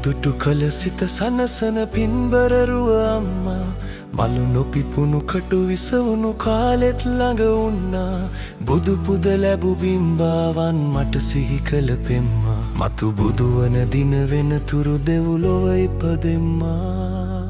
දුටු කල සිත සනසන පින්බරරුව අම්මා මලු නොපිපුණු කටු විසවුණු කාලෙත් ළඟ උන්නා බුදු පුද ලැබු බිම්බාවන් මට සිහි කළ පෙම්මා මතු බුදුවන දින වෙනතුරු දෙව්ලොව ඉපදෙම්මා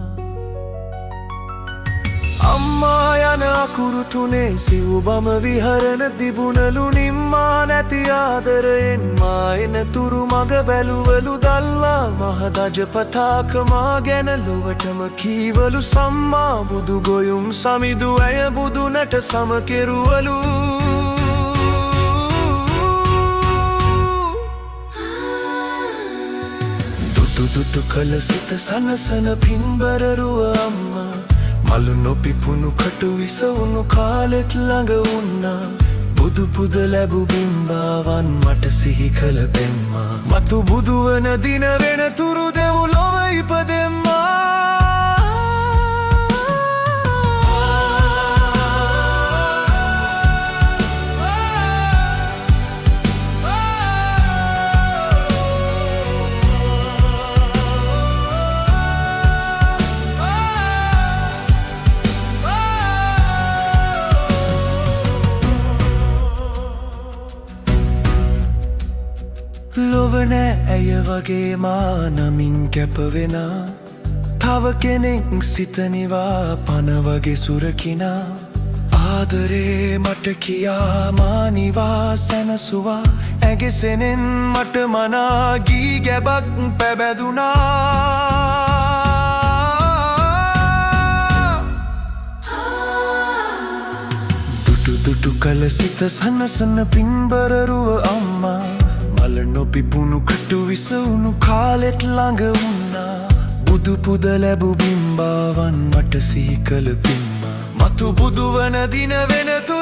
අම්මා යන අකුරු තුනේ සිව්බම විහරණ තිබුණලු නිම්මා නැති ආදරයෙන් මා එනතුරු මග බැලුවලු දල්වා මහදජ පතාක මා ගැන ලොවටම කීවලු සම්මා බුදු ගොයුම් සමිදු ඇය බුදුනට සම කෙරුවලු දුටු කල සිත සනසන පින්බරරුව අම්මා මලු නොපිපුණු කටු විසවුණු කාලෙත් ළඟ උන්නා බුදු පුද ලැබු බිම්බාවන් මට සිහි කළ පෙම්මා මතු බුදුවන දින වෙනතුරු දෙව්ලොව ඉපදෙම්මා ලොව නෑ ඇය වගේ මා නමින් කැපවෙනා තව කෙනෙක් සිතනිවා පන වගේ සුරකිනා ආදරේ මට කියා මානිවා සැනසුවා ඇගෙසෙනෙන් මට මනා ගී ගැබක් පැබැදුනා දුටු කල සිත සනසන පින්බරරුව අම්මා මල නොපිපුණු කටු විසවුණු කාලෙත් ළඟ උන්නා බුදු පුද ලැබු බිම්බාවන් මට සිහි කළ පිම්මා මතු බුදුවන දින වෙනතු